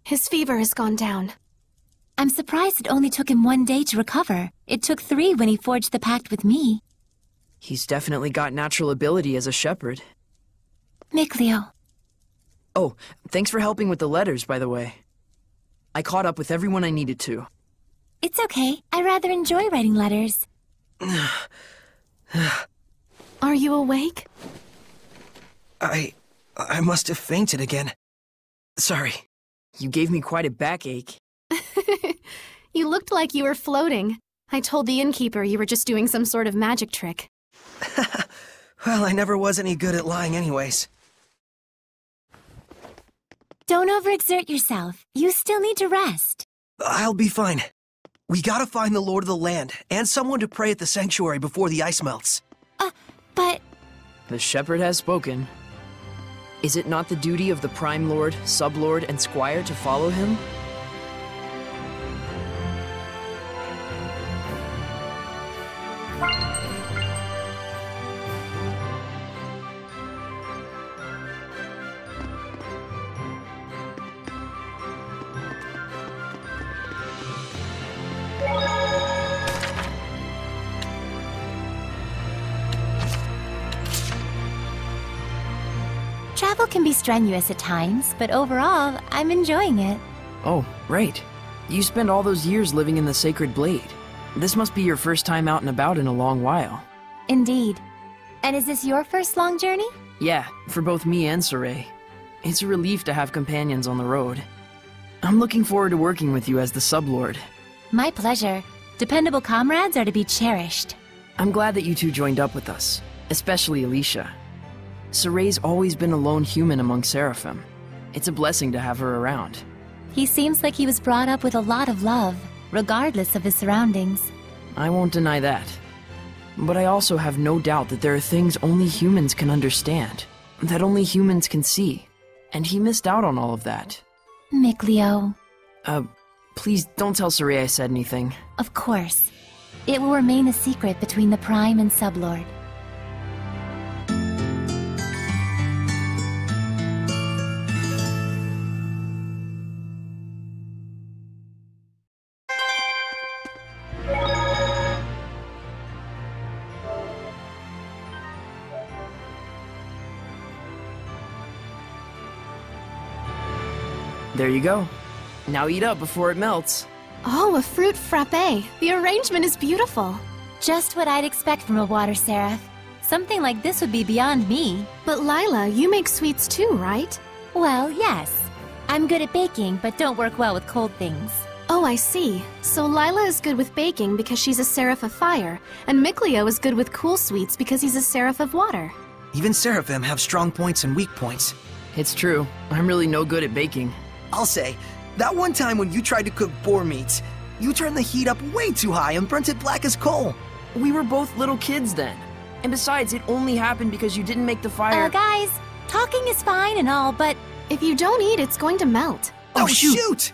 His fever has gone down. I'm surprised it only took him 1 day to recover. It took 3 when he forged the pact with me. He's definitely got natural ability as a shepherd. Mikleo. Oh, thanks for helping with the letters, by the way. I caught up with everyone I needed to. It's okay. I rather enjoy writing letters. Are you awake? I must have fainted again. Sorry. You gave me quite a backache. You looked like you were floating. I told the innkeeper you were just doing some sort of magic trick. Well, I never was any good at lying anyways. Don't overexert yourself. You still need to rest. I'll be fine. We gotta find the Lord of the Land, and someone to pray at the sanctuary before the ice melts. But... The shepherd has spoken. Is it not the duty of the Prime Lord, Sublord, and Squire to follow him? Travel can be strenuous at times, but overall, I'm enjoying it. Oh, right. You spent all those years living in the Sacred Blade. This must be your first time out and about in a long while. Indeed. And is this your first long journey? Yeah, for both me and Saray. It's a relief to have companions on the road. I'm looking forward to working with you as the Sublord. My pleasure. Dependable comrades are to be cherished. I'm glad that you two joined up with us, especially Alicia. Saray's always been a lone human among Seraphim. It's a blessing to have her around. He seems like he was brought up with a lot of love, regardless of his surroundings. I won't deny that. But I also have no doubt that there are things only humans can understand, that only humans can see. And he missed out on all of that. Mikleo. Please don't tell Saray I said anything. Of course. It will remain a secret between the Prime and Sublord. There you go. Now eat up before it melts. Oh, a fruit frappe. The arrangement is beautiful. Just what I'd expect from a water seraph. Something like this would be beyond me. But Lila, you make sweets too, right? Well, yes. I'm good at baking, but don't work well with cold things. Oh, I see. So Lila is good with baking because she's a seraph of fire, and Mikleo is good with cool sweets because he's a seraph of water. Even Seraphim have strong points and weak points. It's true. I'm really no good at baking. I'll say, that one time when you tried to cook boar meat, you turned the heat up way too high and burnt it black as coal. We were both little kids then. And besides, it only happened because you didn't make the fire— Guys, talking is fine and all, but... If you don't eat, it's going to melt. Oh, shoot!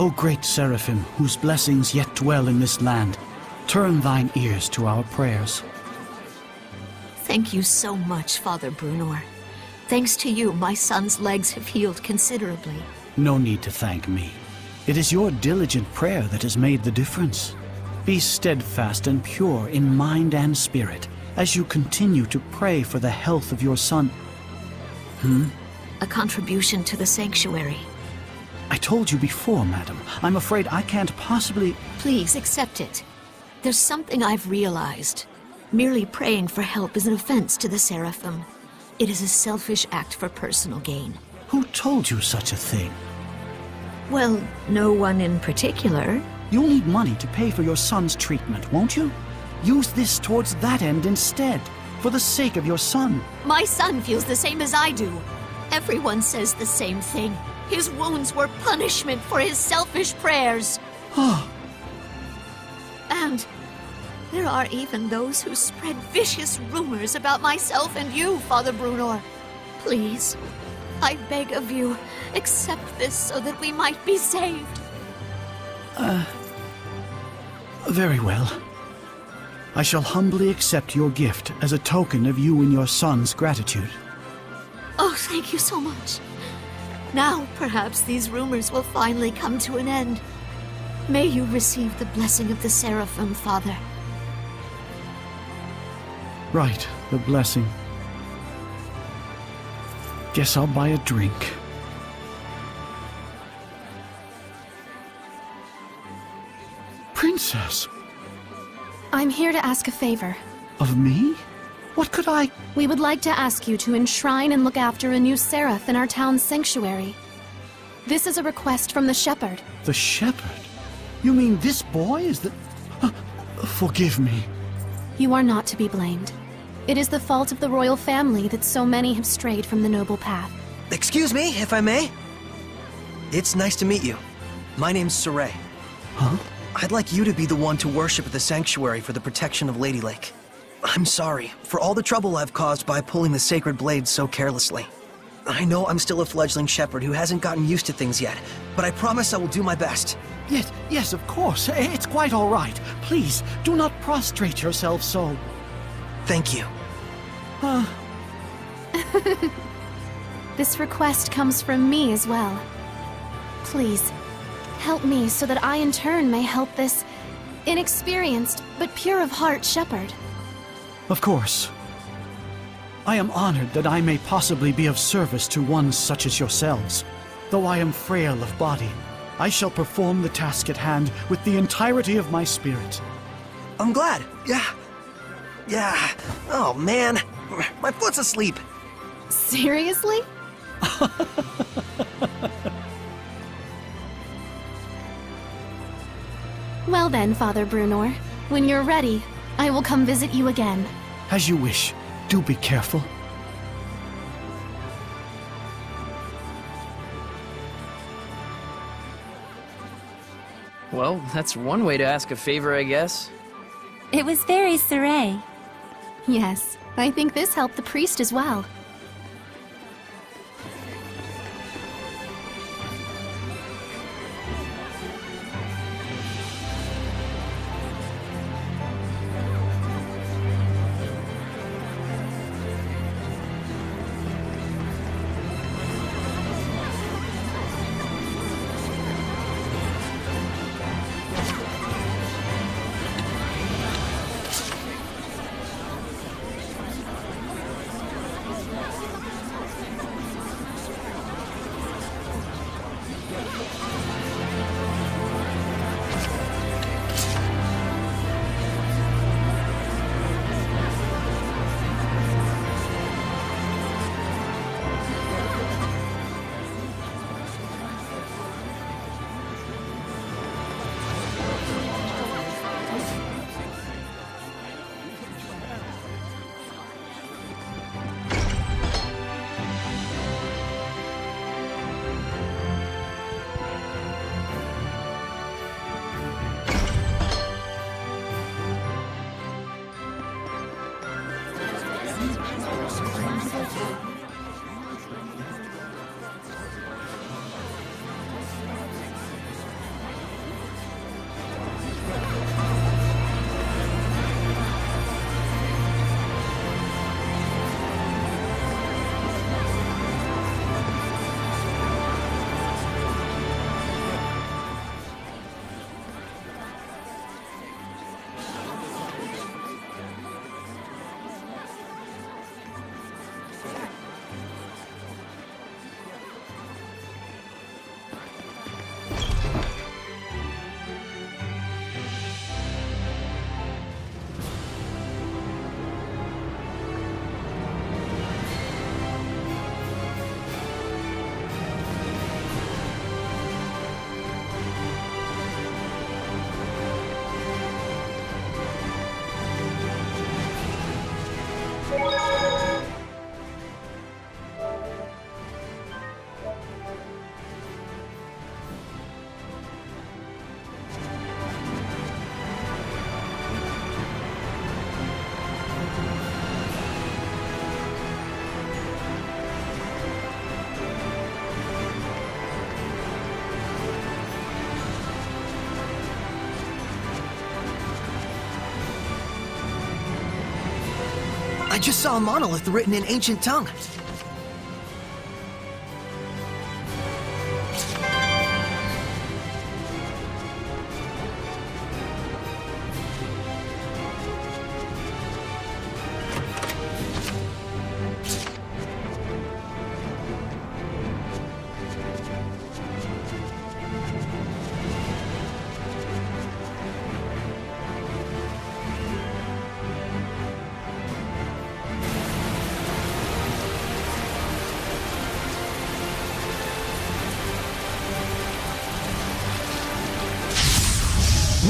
O great Seraphim, whose blessings yet dwell in this land, turn thine ears to our prayers. Thank you so much, Father Brunor. Thanks to you, my son's legs have healed considerably. No need to thank me. It is your diligent prayer that has made the difference. Be steadfast and pure in mind and spirit as you continue to pray for the health of your son. A contribution to the sanctuary. I told you before, madam. I'm afraid I can't possibly... Please accept it. There's something I've realized. Merely praying for help is an offense to the Seraphim. It is a selfish act for personal gain. Who told you such a thing? Well, no one in particular. You'll need money to pay for your son's treatment, won't you? Use this towards that end instead, for the sake of your son. My son feels the same as I do. Everyone says the same thing. His wounds were punishment for his selfish prayers. And there are even those who spread vicious rumors about myself and you, Father Brunor. Please, I beg of you, accept this so that we might be saved. Very well. I shall humbly accept your gift as a token of you and your son's gratitude. Oh, thank you so much. Now, perhaps these rumors will finally come to an end. May you receive the blessing of the Seraphim, Father. Right, the blessing. Guess I'll buy a drink. Princess! I'm here to ask a favor. Of me? What could I... We would like to ask you to enshrine and look after a new seraph in our town's sanctuary. This is a request from the shepherd. The shepherd? You mean this boy is the... Forgive me. You are not to be blamed. It is the fault of the royal family that so many have strayed from the noble path. Excuse me, if I may? It's nice to meet you. My name's Saray. Huh? I'd like you to be the one to worship at the sanctuary for the protection of Lady Lake. I'm sorry for all the trouble I've caused by pulling the sacred blade so carelessly. I know I'm still a fledgling shepherd who hasn't gotten used to things yet, but I promise I will do my best. Yes, of course. It's quite all right. Please, do not prostrate yourself so. Thank you. This request comes from me as well. Please, help me so that I in turn may help this inexperienced but pure of heart shepherd. Of course. I am honored that I may possibly be of service to one such as yourselves. Though I am frail of body, I shall perform the task at hand with the entirety of my spirit. I'm glad. Yeah. Oh, man. My foot's asleep. Seriously? Well then, Father Brunor, when you're ready, I will come visit you again. As you wish. Do be careful. Well, that's one way to ask a favor, I guess. It was very Saray. Yes, I think this helped the priest as well. I just saw a monolith written in ancient tongue.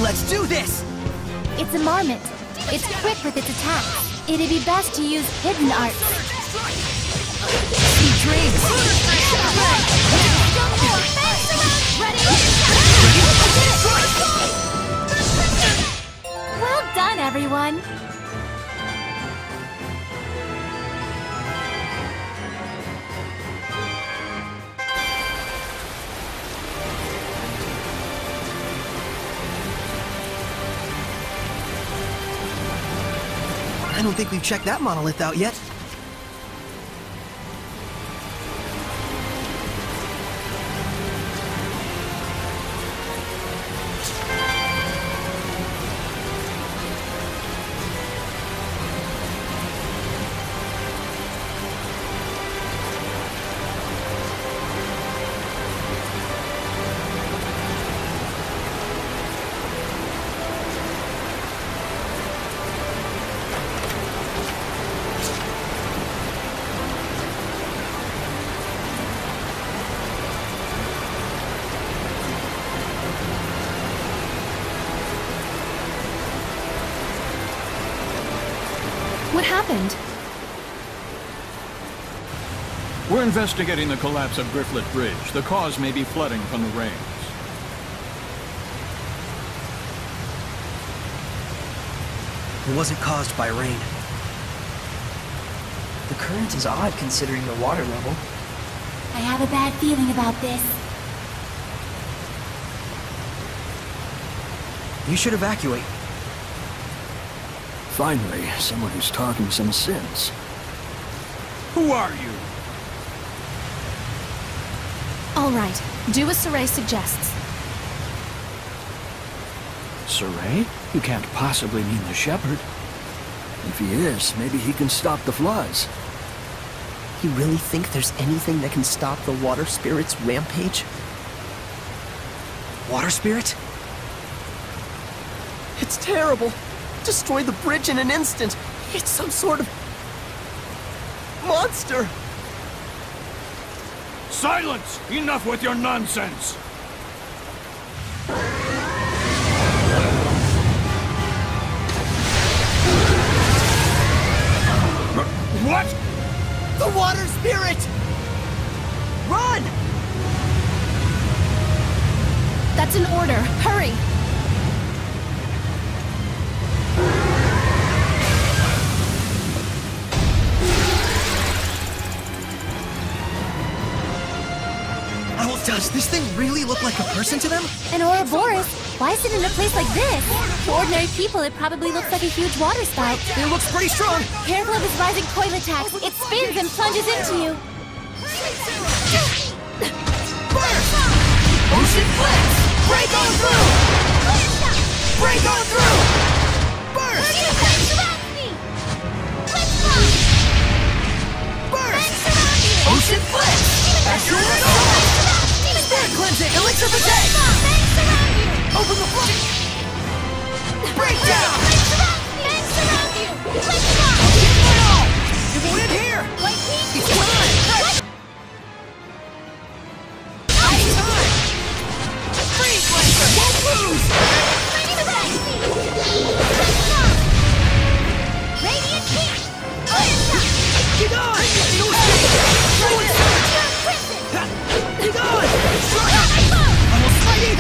Let's do this! It's a marmot. It's quick with its attacks. It'd be best to use hidden arts. Sweet dreams! Well done, everyone! I don't think we've checked that monolith out yet. What happened? We're investigating the collapse of Grifflet Bridge. The cause may be flooding from the rains. It wasn't caused by rain. The current is odd considering the water level. I have a bad feeling about this. You should evacuate. Finally, someone who's talking some sense. Who are you? All right, do as Saray suggests. Saray? You can't possibly mean the shepherd. If he is, maybe he can stop the floods. You really think there's anything that can stop the water spirit's rampage? Water spirit? It's terrible. Destroy the bridge in an instant. It's some sort of monster. Silence! Enough with your nonsense! What? The water spirit! Run! That's an order. Hurry! Does this thing really look like a person to them? An Ouroboros? Why sit in a place like this? To ordinary people, it probably looks like a huge water spout. It looks pretty strong. Careful of his rising toilet tax. It spins and plunges into you. Burst! Ocean flips! Break on through! Break on through! Burst! Burst! Ocean flips! Astral assault! Spirit cleansing! Elixir protect! Open the flood! Break down! You're going in here! It's time! It's time! Freeze, Lancer! Won't lose! Radiant heat! Get on! No escape! Throw it! Get on! Almost fighting!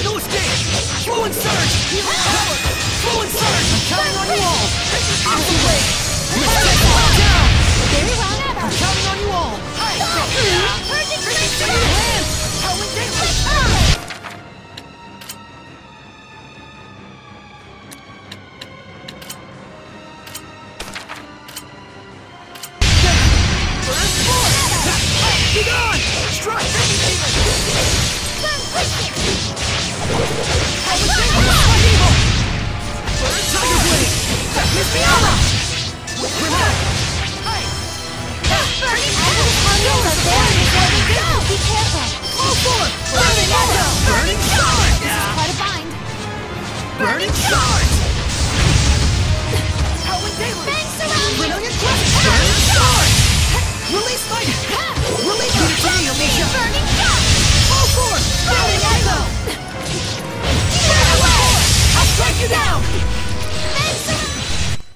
No escape! Throw and surge! Throw and surge! I'm counting on you all! Out the way! Down! Very well. I'm counting on you all! Perfect Take your hand! How intense! Burning Sword! Brilliant Thrust! Burning Sword! Release my... Release me to me, Alicia! Burning Shot! Full force! Burning Echo! Get away! I'll strike you down!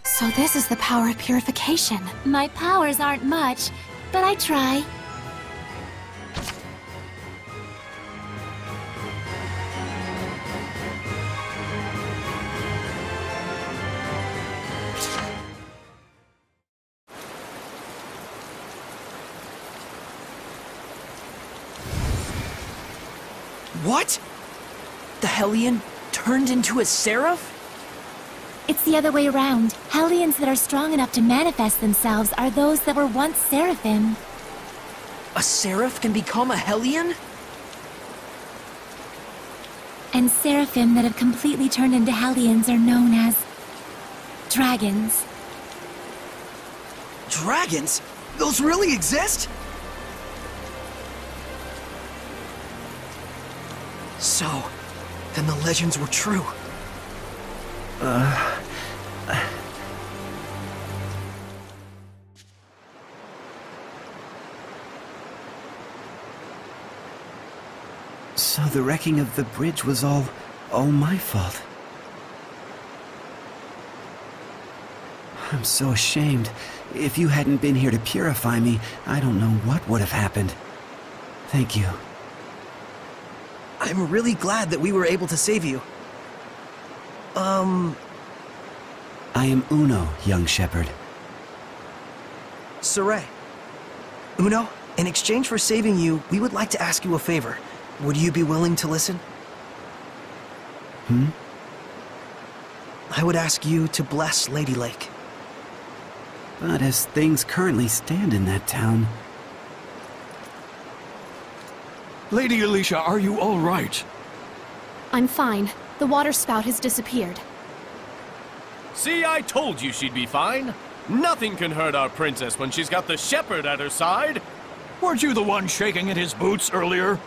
So this is the power of purification. My powers aren't much, but I try. What? The Hellion turned into a seraph? It's the other way around. Hellions that are strong enough to manifest themselves are those that were once seraphim. A seraph can become a Hellion? And seraphim that have completely turned into hellions are known as... dragons. Dragons? Those really exist? So, then the legends were true. So the wrecking of the bridge was all my fault. I'm so ashamed. If you hadn't been here to purify me, I don't know what would have happened. Thank you. I'm really glad that we were able to save you. I am Uno, young shepherd. Saray. Uno, in exchange for saving you, we would like to ask you a favor. Would you be willing to listen? I would ask you to bless Lady Lake. But as things currently stand in that town... Lady Alicia, are you all right? I'm fine. The water spout has disappeared. See, I told you she'd be fine. Nothing can hurt our princess when she's got the shepherd at her side. Weren't you the one shaking in his boots earlier?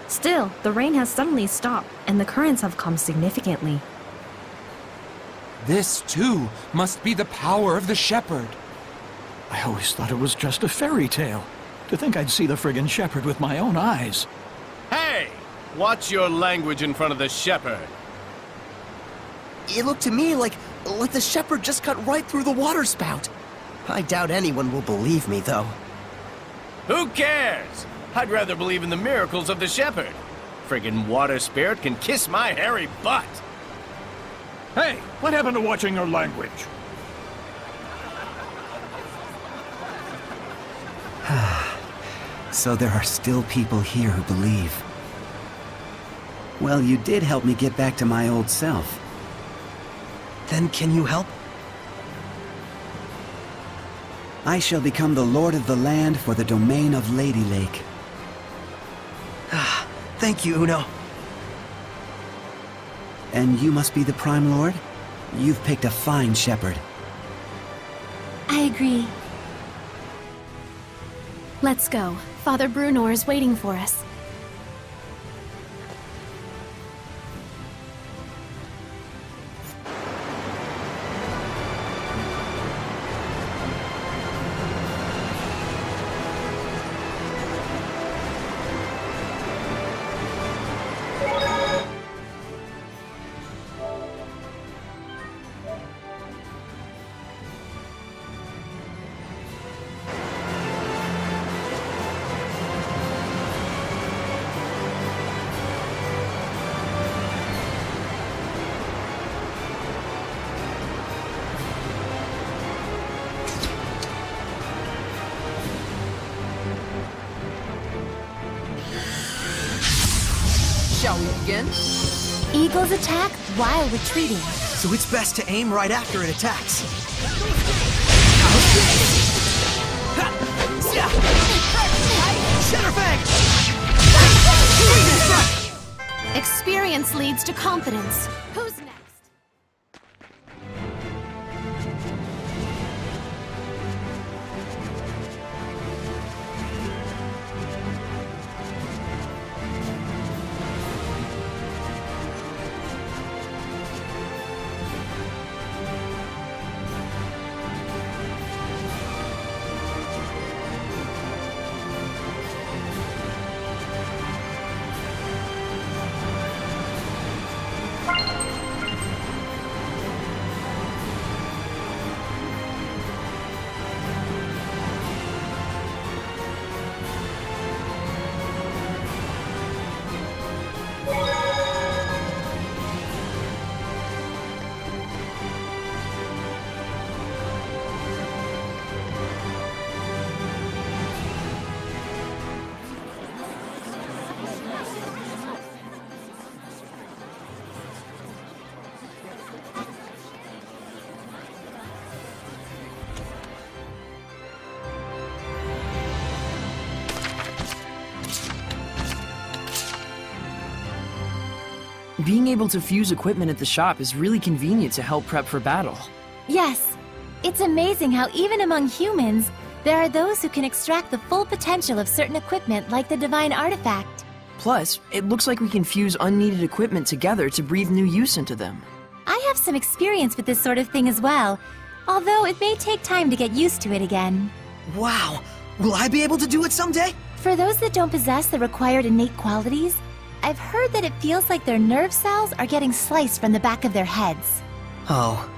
Still, the rain has suddenly stopped, and the currents have calmed significantly. This, too, must be the power of the shepherd. I always thought it was just a fairy tale. To think I'd see the friggin' shepherd with my own eyes. Hey! Watch your language in front of the shepherd. It looked to me like the shepherd just cut right through the water spout. I doubt anyone will believe me, though. Who cares? I'd rather believe in the miracles of the shepherd. Friggin' water spirit can kiss my hairy butt. Hey, what happened to watching your language? So there are still people here who believe. Well, you did help me get back to my old self. Then can you help? I shall become the Lord of the land for the domain of Lady Lake. Thank you, Uno. And you must be the Prime Lord? You've picked a fine shepherd. I agree. Let's go. Father Brunor is waiting for us. Shall we begin? Eagles attack while retreating. So it's best to aim right after it attacks. Experience leads to confidence. Who's next? Being able to fuse equipment at the shop is really convenient to help prep for battle. Yes. It's amazing how even among humans, there are those who can extract the full potential of certain equipment like the divine artifact. Plus, it looks like we can fuse unneeded equipment together to breathe new use into them. I have some experience with this sort of thing as well, although it may take time to get used to it again. Wow! Will I be able to do it someday? For those that don't possess the required innate qualities, I've heard that it feels like their nerve cells are getting sliced from the back of their heads. Oh.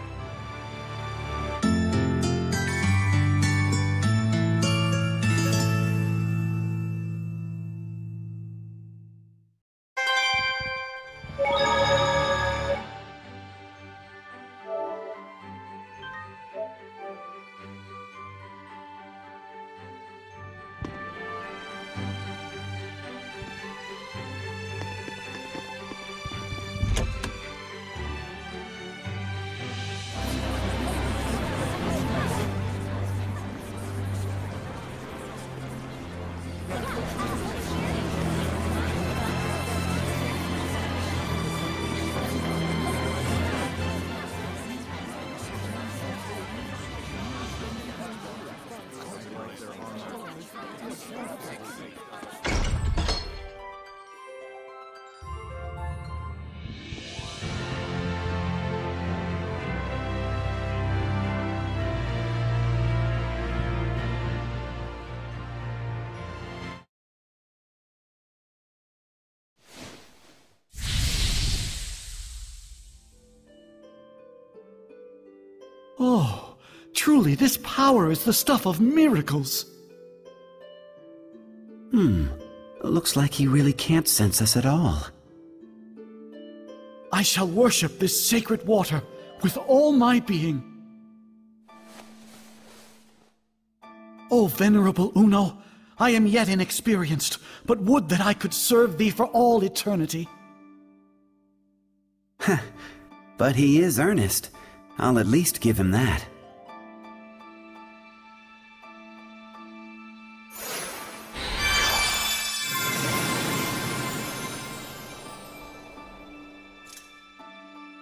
Oh, truly this power is the stuff of miracles. Looks like he really can't sense us at all. I shall worship this sacred water with all my being. O venerable Uno, I am yet inexperienced, but would that I could serve thee for all eternity. But he is earnest. I'll at least give him that.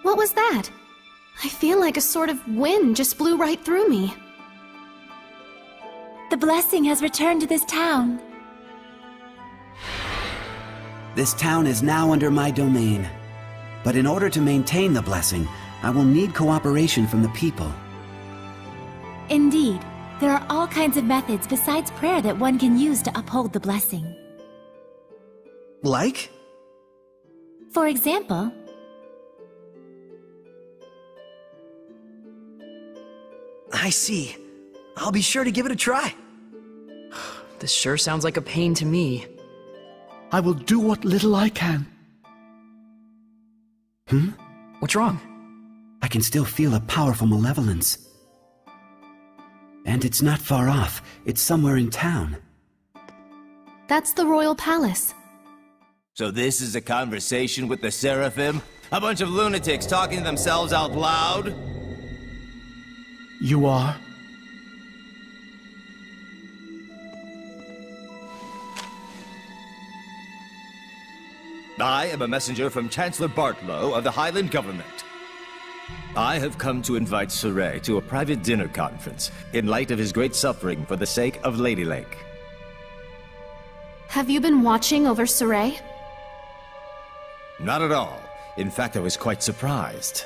What was that? I feel like a sort of wind just blew right through me. The blessing has returned to this town. This town is now under my domain. But in order to maintain the blessing, I will need cooperation from the people. Indeed, there are all kinds of methods besides prayer that one can use to uphold the blessing. Like? For example, I see. I'll be sure to give it a try. This sure sounds like a pain to me. I will do what little I can. What's wrong? I can still feel a powerful malevolence. And it's not far off. It's somewhere in town. That's the royal palace. So this is a conversation with the Seraphim? A bunch of lunatics talking to themselves out loud? You are? I am a messenger from Chancellor Bartlow of the Highland government. I have come to invite Saray to a private dinner conference in light of his great suffering for the sake of Lady Lake. Have you been watching over Saray? Not at all. In fact, I was quite surprised.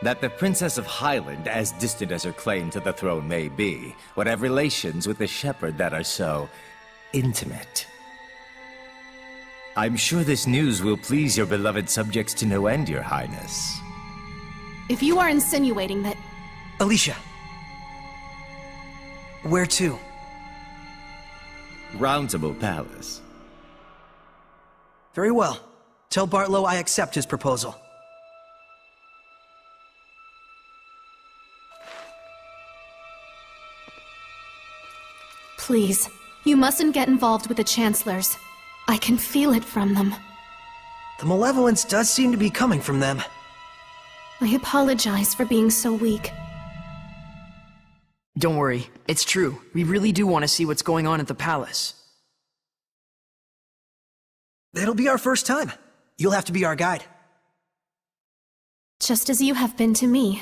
That the Princess of Highland, as distant as her claim to the throne may be, would have relations with the shepherd that are so intimate. I'm sure this news will please your beloved subjects to no end, Your Highness. If you are insinuating that... Alicia. Where to? Roundtable Palace. Very well. Tell Bartlow I accept his proposal. Please, you mustn't get involved with the Chancellors. I can feel it from them. The malevolence does seem to be coming from them. I apologize for being so weak. Don't worry, it's true. We really do want to see what's going on at the palace. It'll be our first time. You'll have to be our guide. Just as you have been to me.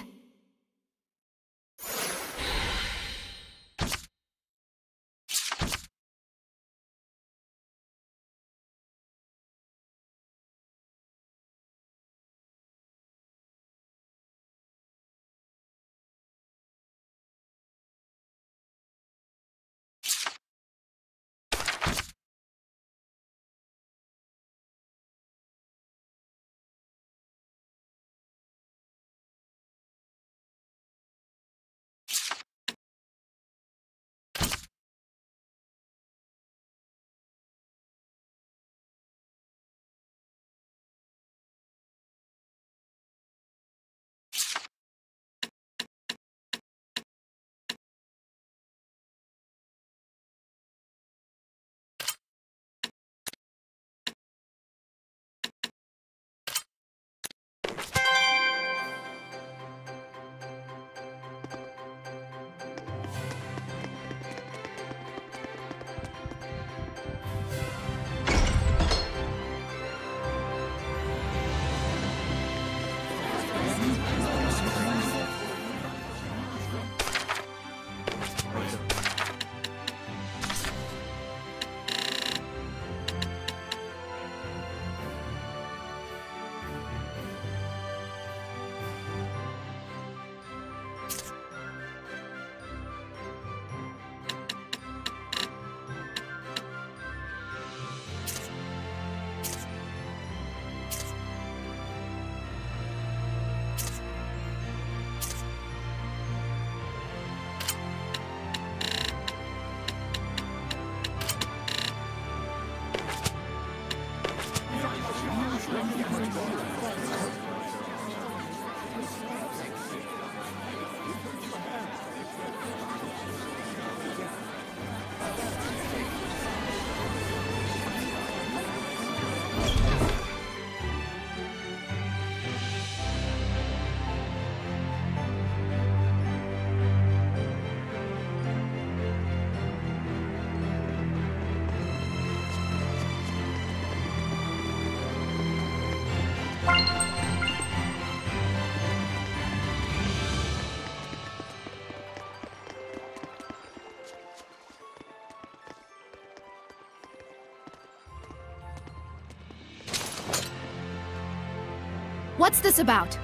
What's this about?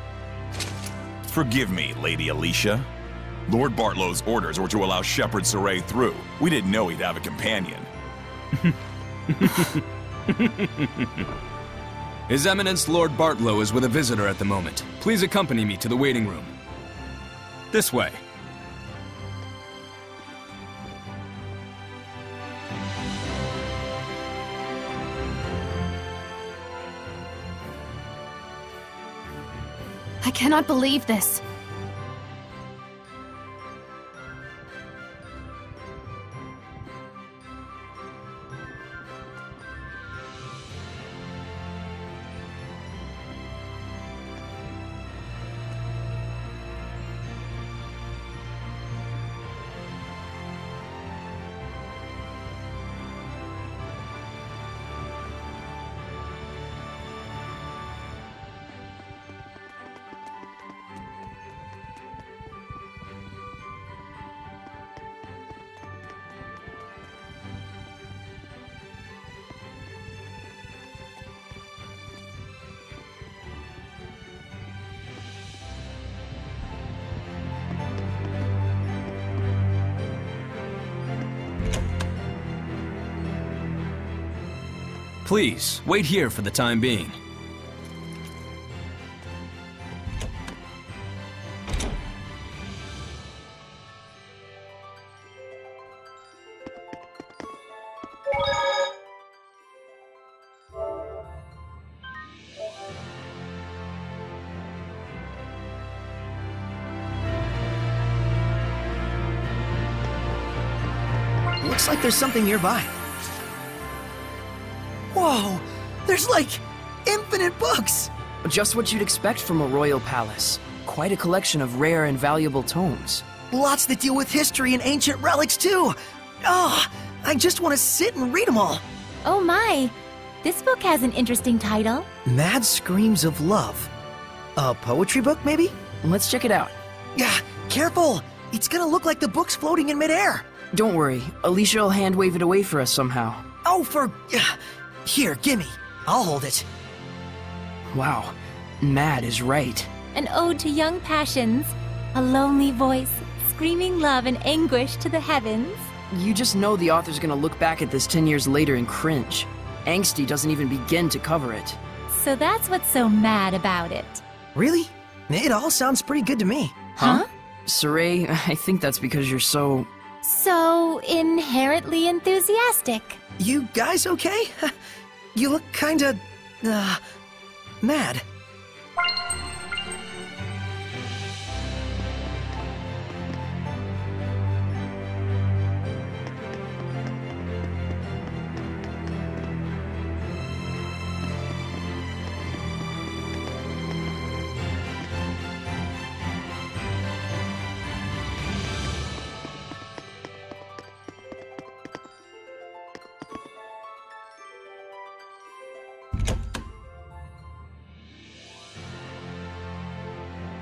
Forgive me, Lady Alicia. Lord Bartlow's orders were to allow Shepherd Saray through. We didn't know he'd have a companion. His Eminence Lord Bartlow is with a visitor at the moment. Please accompany me to the waiting room. This way. I cannot believe this. Please, wait here for the time being. Looks like there's something nearby. Whoa! There's like infinite books! Just what you'd expect from a royal palace. Quite a collection of rare and valuable tomes. Lots that deal with history and ancient relics too! Oh, I just want to sit and read them all! Oh my! This book has an interesting title. Mad Screams of Love. A poetry book, maybe? Let's check it out. Yeah, careful! It's gonna look like the book's floating in midair! Don't worry, Alicia will hand wave it away for us somehow. Oh, Here, gimme. I'll hold it. Wow, Mad is right. An ode to young passions, a lonely voice, screaming love and anguish to the heavens. You just know the author's gonna look back at this 10 years later and cringe. Angsty doesn't even begin to cover it. So that's what's so mad about it. Really? It all sounds pretty good to me. Huh? Saray, I think that's because you're so... So inherently enthusiastic. You guys okay? You look kinda... mad.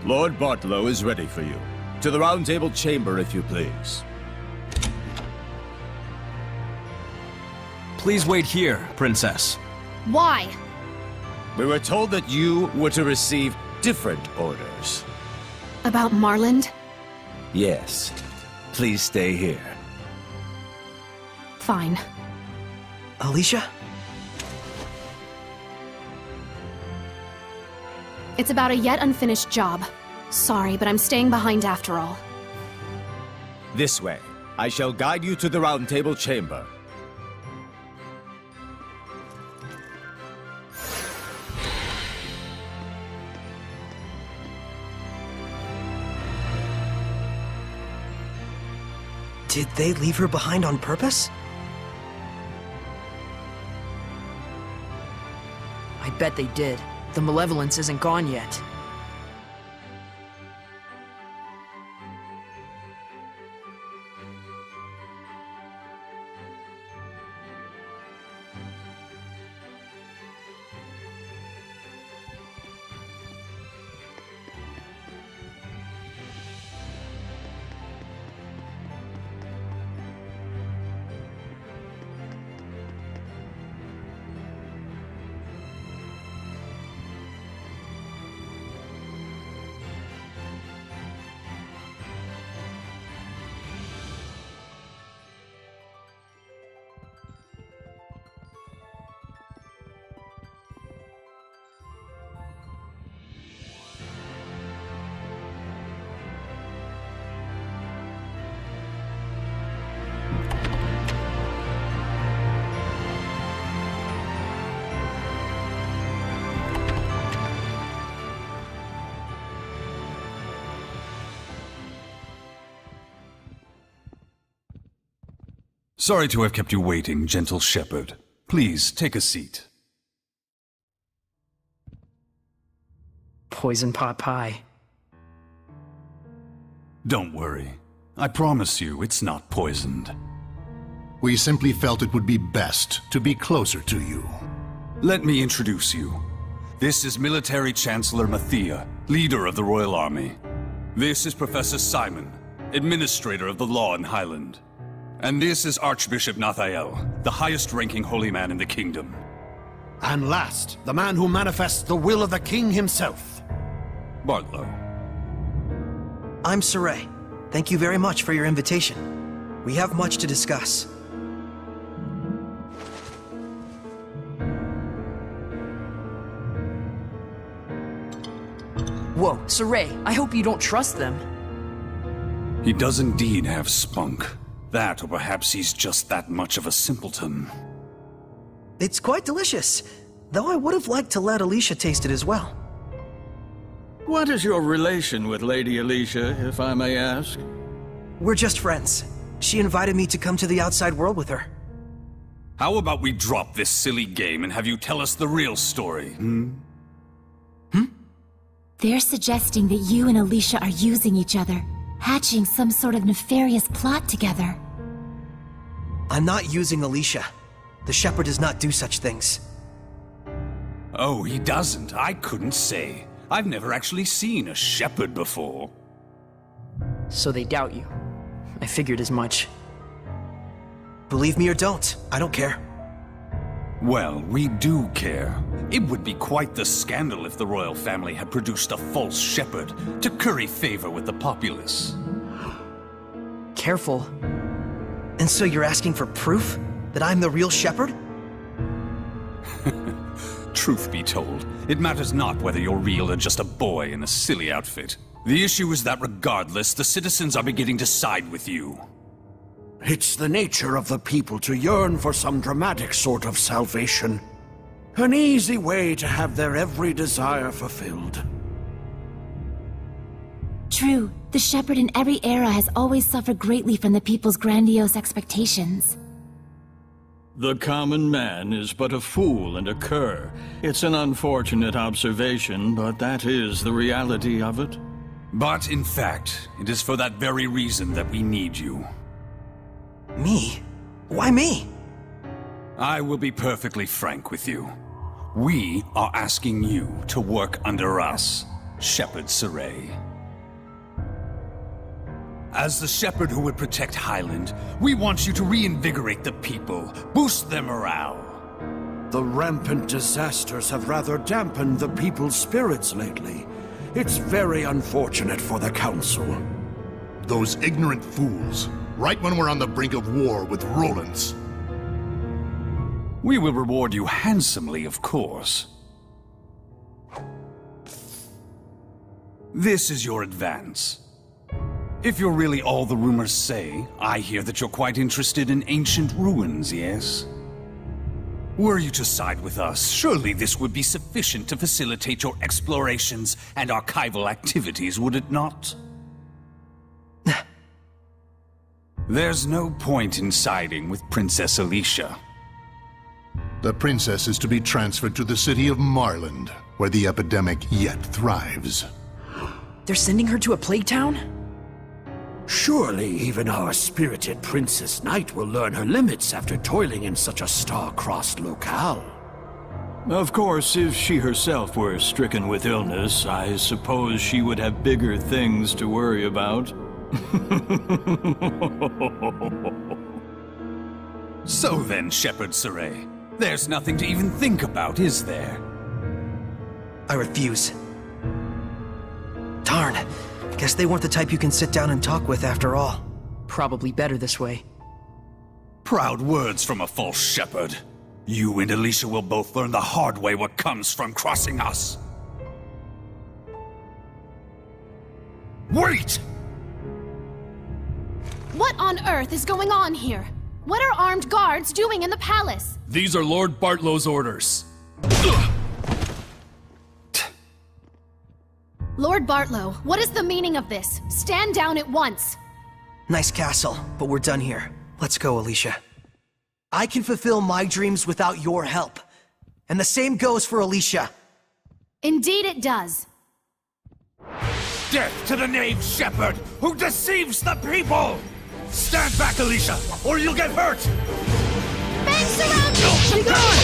Lord Bartlow is ready for you. To the Round Table chamber, if you please. Please wait here, Princess. Why? We were told that you were to receive different orders. About Marland? Yes. Please stay here. Fine. Alicia? It's about a yet unfinished job. Sorry, but I'm staying behind after all. This way. I shall guide you to the Round Table chamber. Did they leave her behind on purpose? I bet they did. The malevolence isn't gone yet. Sorry to have kept you waiting, gentle shepherd. Please, take a seat. Poison pot pie. Don't worry. I promise you it's not poisoned. We simply felt it would be best to be closer to you. Let me introduce you. This is Military Chancellor Mathia, leader of the Royal Army. This is Professor Simon, administrator of the law in Highland. And this is Archbishop Nathael, the highest-ranking holy man in the kingdom. And last, the man who manifests the will of the king himself. Bartlow. I'm Saray. Thank you very much for your invitation. We have much to discuss. Whoa, Saray, I hope you don't trust them. He does indeed have spunk. That, or perhaps he's just that much of a simpleton. It's quite delicious, though I would have liked to let Alicia taste it as well. What is your relation with Lady Alicia, if I may ask? We're just friends. She invited me to come to the outside world with her. How about we drop this silly game and have you tell us the real story, They're suggesting that you and Alicia are using each other, hatching some sort of nefarious plot together. I'm not using Alicia. The Shepherd does not do such things. Oh, he doesn't. I couldn't say. I've never actually seen a shepherd before. So they doubt you. I figured as much. Believe me or don't, I don't care. Well, we do care. It would be quite the scandal if the royal family had produced a false shepherd to curry favor with the populace. Careful. And so you're asking for proof that I'm the real shepherd? Truth be told, it matters not whether you're real or just a boy in a silly outfit. The issue is that regardless, the citizens are beginning to side with you. It's the nature of the people to yearn for some dramatic sort of salvation. An easy way to have their every desire fulfilled. True, the shepherd in every era has always suffered greatly from the people's grandiose expectations. The common man is but a fool and a cur. It's an unfortunate observation, but that is the reality of it. But in fact, it is for that very reason that we need you. Me? Why me? I will be perfectly frank with you. We are asking you to work under us, Shepherd Saray. As the shepherd who would protect Highland, we want you to reinvigorate the people, boost their morale. The rampant disasters have rather dampened the people's spirits lately. It's very unfortunate for the Council. Those ignorant fools. Right when we're on the brink of war with Roland's. We will reward you handsomely, of course. This is your advance. If you're really all the rumors say, I hear that you're quite interested in ancient ruins, yes? Were you to side with us, surely this would be sufficient to facilitate your explorations and archival activities, would it not? There's no point in siding with Princess Alicia. The princess is to be transferred to the city of Marland, where the epidemic yet thrives. They're sending her to a plague town? Surely even our spirited Princess Knight will learn her limits after toiling in such a star-crossed locale. Of course, if she herself were stricken with illness, I suppose she would have bigger things to worry about. So then, Shepherd Saray, there's nothing to even think about, is there? I refuse. Darn. Guess they weren't the type you can sit down and talk with after all. Probably better this way. Proud words from a false shepherd. You and Alicia will both learn the hard way what comes from crossing us. Wait! What on earth is going on here? What are armed guards doing in the palace? These are Lord Bartlow's orders. Lord Bartlow, what is the meaning of this? Stand down at once. Nice castle, but we're done here. Let's go, Alicia. I can fulfill my dreams without your help. And the same goes for Alicia. Indeed it does. Death to the knave shepherd who deceives the people! Stand back, Alicia, or you'll get hurt! Banks around you! Be gone!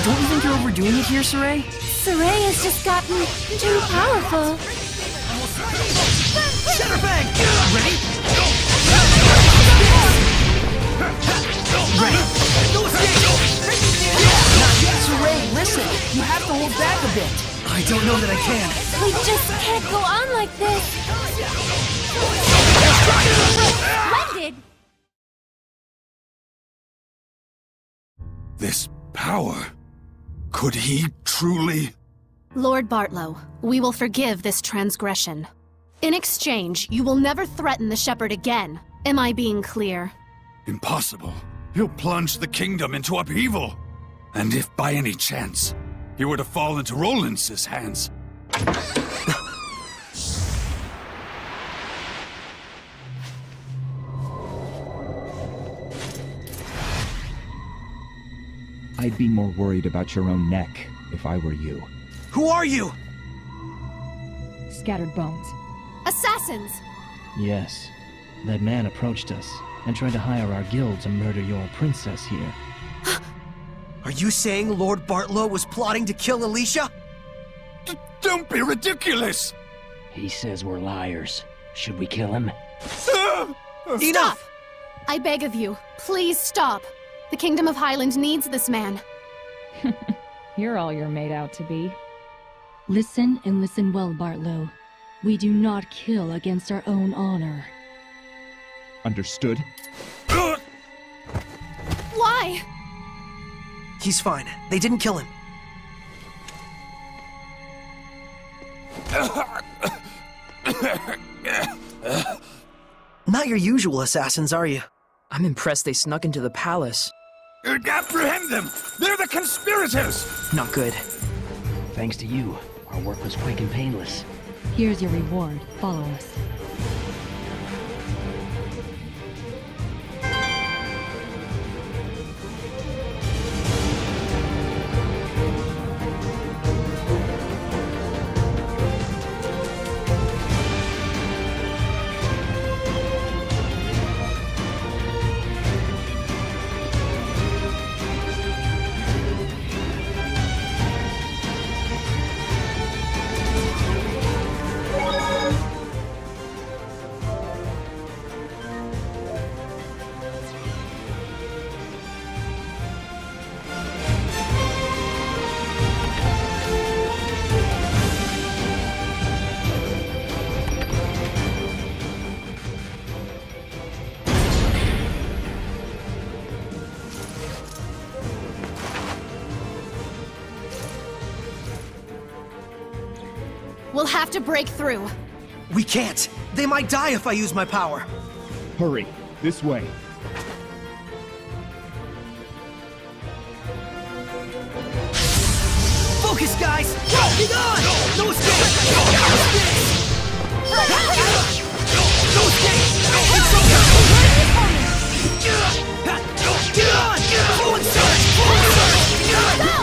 Don't you think you're overdoing it here, Saray? Saray has just gotten too powerful. Shatterbang! Ready? Ready? No escape! Saray, listen! You have to hold back a bit. I don't know that I can. We just can't go on like this. Splendid! This power... Could he truly... Lord Bartlow, we will forgive this transgression. In exchange, you will never threaten the shepherd again. Am I being clear? Impossible. He'll plunge the kingdom into upheaval. And if by any chance he were to fall into Roland's hands... I'd be more worried about your own neck, if I were you. Who are you? Scattered bones. Assassins! Yes. That man approached us and tried to hire our guild to murder your princess here. Are you saying Lord Bartlow was plotting to kill Alicia? Don't be ridiculous! He says we're liars. Should we kill him? Stop! I beg of you, please stop. The Kingdom of Highland needs this man. You're all you're made out to be. Listen and listen well, Bartlow. We do not kill against our own honor. Understood? Why? He's fine. They didn't kill him. Not your usual assassins, are you? I'm impressed they snuck into the palace. Apprehend them! They're the conspirators! Not good. Thanks to you, our work was quick and painless. Here's your reward. Follow us. We'll have to break through. We can't. They might die if I use my power. Hurry. This way. Focus, guys! Be gone! No escape! No escape! It's over! Get on! Full surge! Full surge! Go!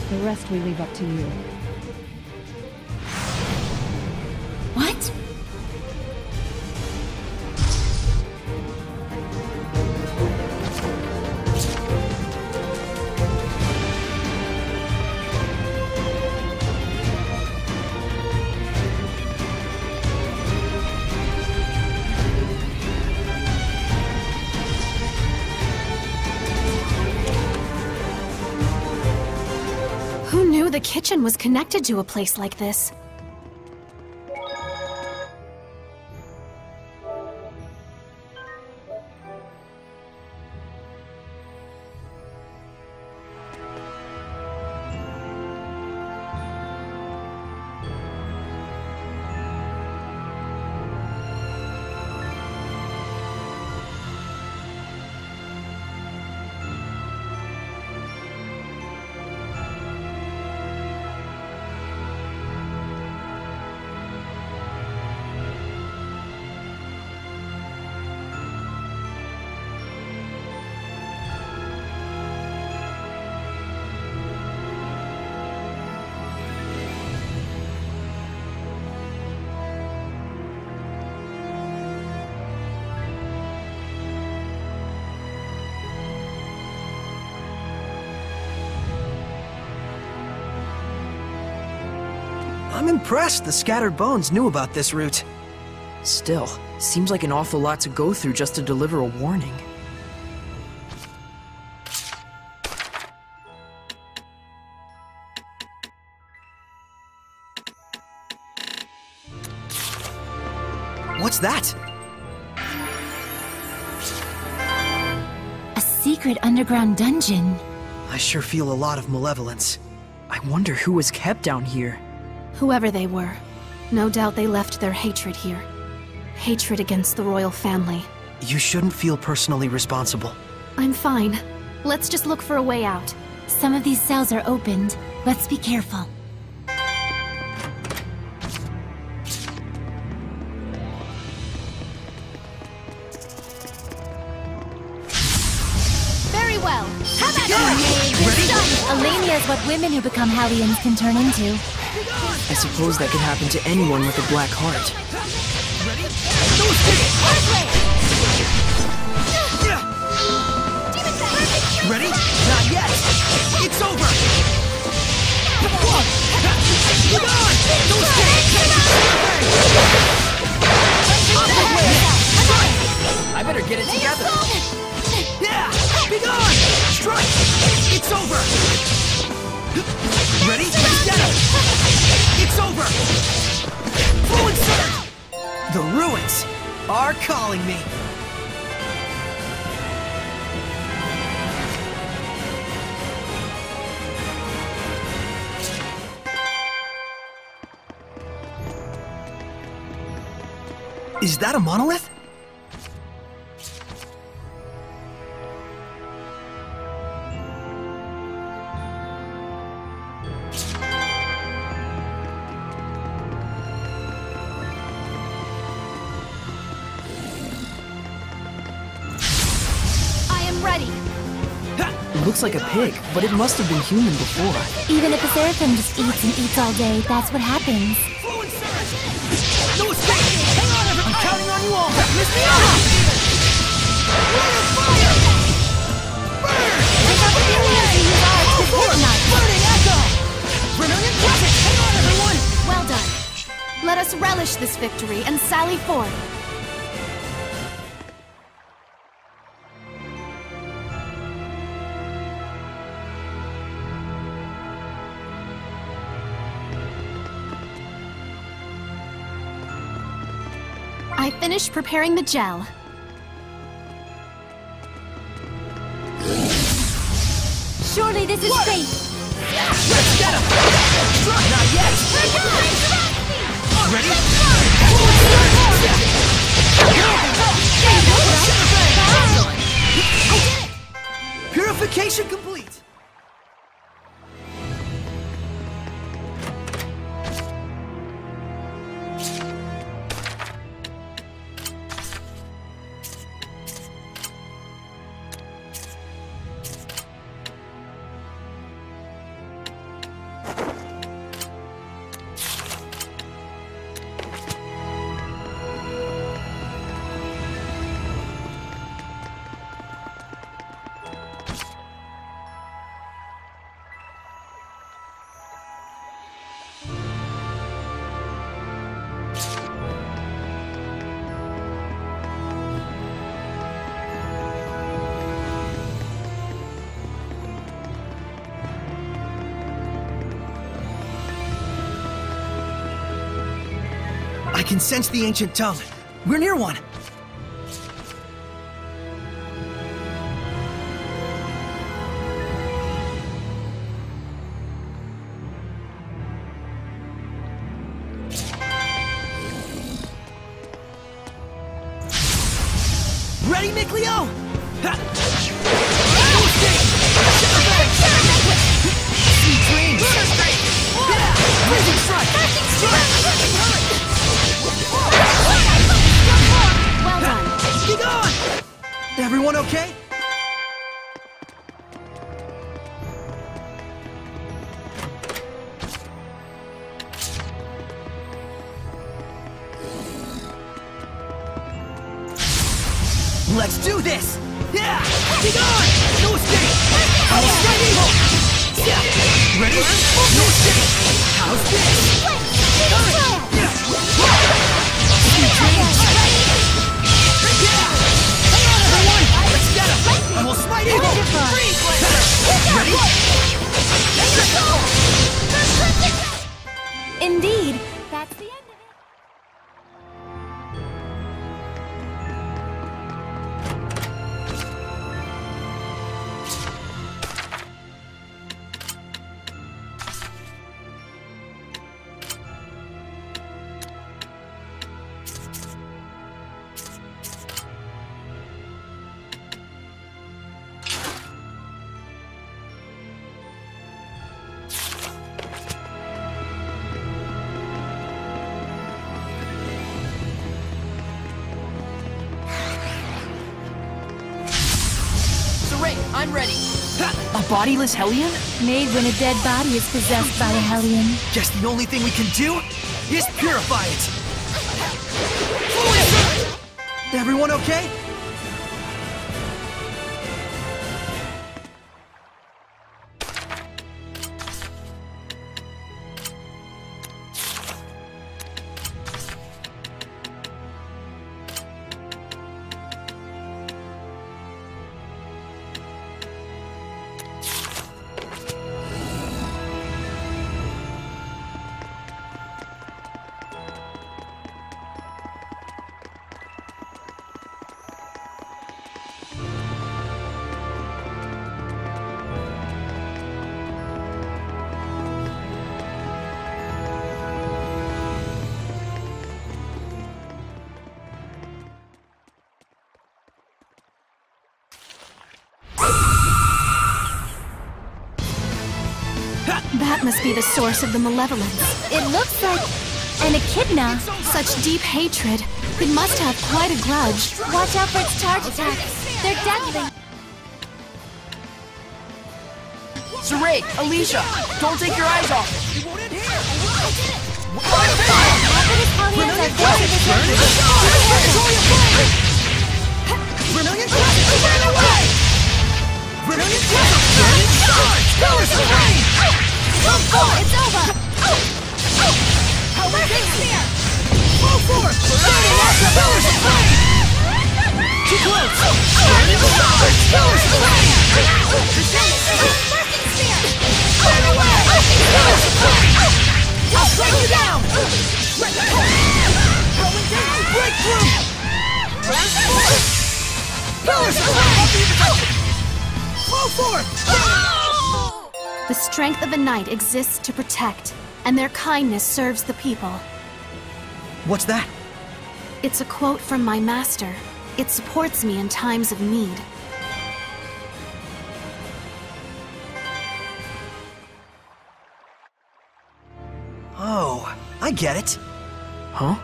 The rest we leave up to you. What? Who knew the kitchen was connected to a place like this? I'm impressed the Scattered Bones knew about this route. Still, seems like an awful lot to go through just to deliver a warning. What's that? A secret underground dungeon. I sure feel a lot of malevolence. I wonder who was kept down here. Whoever they were, no doubt they left their hatred here. Hatred against the royal family. You shouldn't feel personally responsible. I'm fine. Let's just look for a way out. Some of these cells are opened. Let's be careful. Very well. How about Alania is what women who become Hellions can turn into. I suppose that could happen to anyone with a black heart. Ready? Not yet! It's over! Come on! Don't I better get it together! Yeah! Be gone! Strike! It's over! Ready? Let's get him! It's over! Full insert! The ruins are calling me! Is that a monolith? It looks like a pig, but it must have been human before. Even if a seraphim just eats and eats all day, that's what happens. No escape! Hang on, everyone! I'm counting on you all! Miss me out! Fire! Burn! Take out the aliens and use ours to kryptonite. Burning echo! Vermilion Prophet! Hang on, everyone! Well done. Let us relish this victory and sally forth. I finished preparing the gel. Surely this is safe. Let's get him! Not yet! Ready? Purification complete! I can sense the ancient tongue. We're near one. Ready, Mikleo? Sweet dreams! Freezing strike! Well done. Be gone! Everyone okay? Let's do this! Yeah! Be gone! No escape! I will strike evil! Yeah! Ready? No escape! How's this? Let's get him! I will smite evil! Ready? Indeed, that's the end of it. Get ready! A bodiless Hellion? Made when a dead body is possessed by a Hellion. Guess the only thing we can do is purify it! Everyone okay? That must be the source of the malevolence. It looks like an echidna. Such deep hatred. It must have quite a grudge. Watch out for its charge attacks. They're deadly. Saray, Alicia, don't take your eyes off it! It's over! Perfect spear! Move forward! Too close! Perfect spear! Run away! I'll break you down! Breakthrough! Move forward! The strength of a knight exists to protect, and their kindness serves the people. What's that? It's a quote from my master. It supports me in times of need. Oh, I get it. Huh?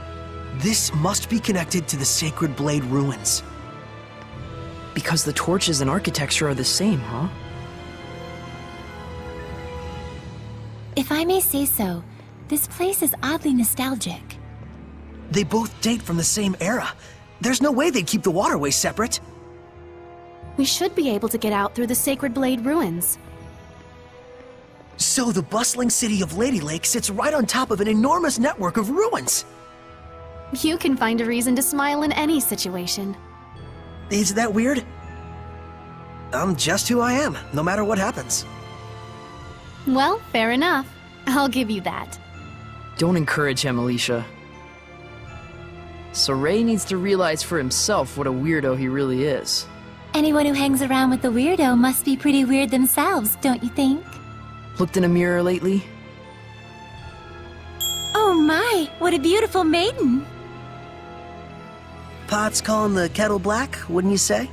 This must be connected to the Sacred Blade ruins. Because the torches and architecture are the same, huh? If I may say so, this place is oddly nostalgic. They both date from the same era. There's no way they'd keep the waterways separate. We should be able to get out through the Sacred Blade ruins. So the bustling city of Lady Lake sits right on top of an enormous network of ruins. You can find a reason to smile in any situation. Is that weird? I'm just who I am, no matter what happens. Well, fair enough. I'll give you that. Don't encourage him, Alicia. Saray needs to realize for himself what a weirdo he really is. Anyone who hangs around with the weirdo must be pretty weird themselves, don't you think? Looked in a mirror lately? Oh my, what a beautiful maiden! Pot's calling the kettle black, wouldn't you say?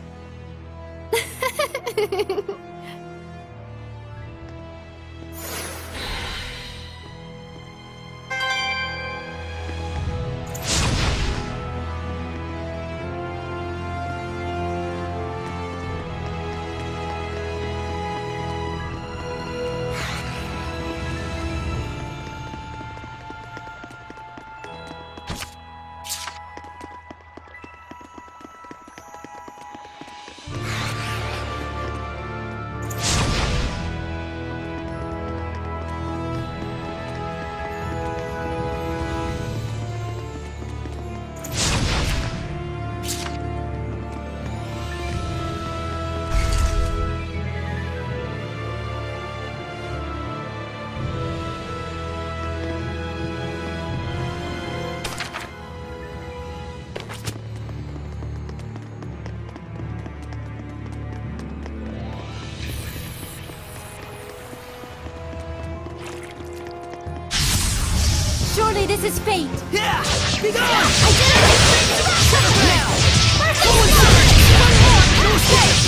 Surely this is fate! Yeah! Be gone! I did it!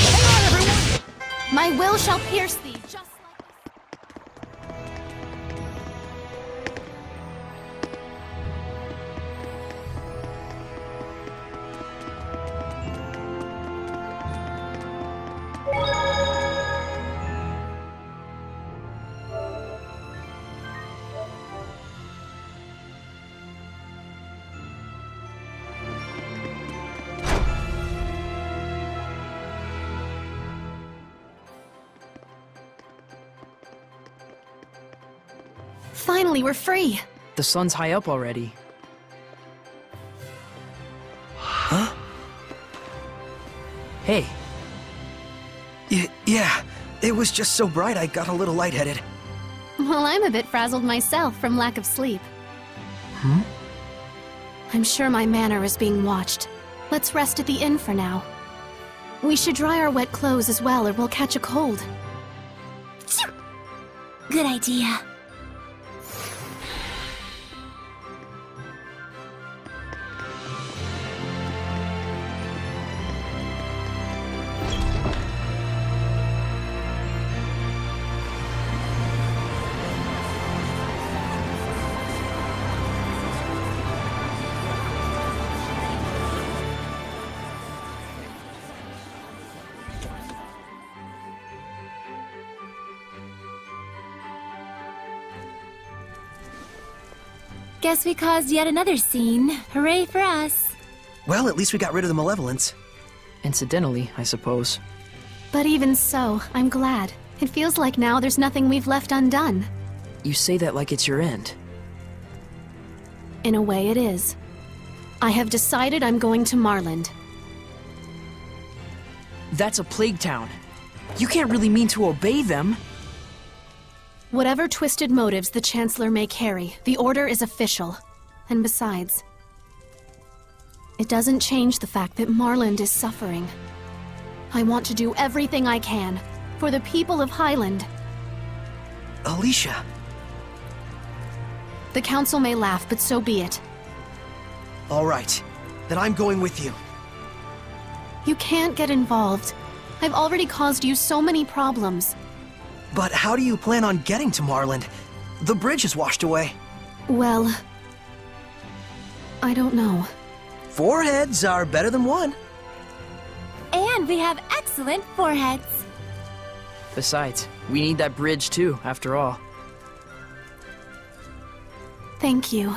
Hang on, everyone! My will shall pierce thee, just like... Finally, we're free! The sun's high up already. Huh? Hey. Yeah, it was just so bright I got a little lightheaded. Well, I'm a bit frazzled myself from lack of sleep. Hmm? I'm sure my manor is being watched. Let's rest at the inn for now. We should dry our wet clothes as well, or we'll catch a cold. Good idea. Guess we caused yet another scene. Hooray for us. Well, at least we got rid of the malevolence. Incidentally, I suppose. But even so, I'm glad. It feels like now there's nothing we've left undone. You say that like it's your end. In a way, it is. I have decided I'm going to Marland. That's a plague town. You can't really mean to obey them. Whatever twisted motives the Chancellor may carry, the order is official. And besides, it doesn't change the fact that Marland is suffering. I want to do everything I can for the people of Highland. Alicia. The Council may laugh, but so be it. All right, then I'm going with you. You can't get involved. I've already caused you so many problems. But how do you plan on getting to Marland? The bridge is washed away. Well, I don't know. 4 heads are better than 1. And we have excellent foreheads. Besides, we need that bridge too, after all. Thank you.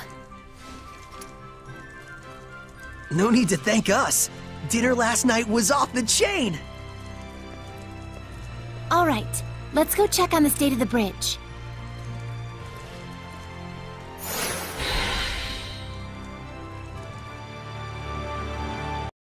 No need to thank us. Dinner last night was off the chain. All right, let's go check on the state of the bridge.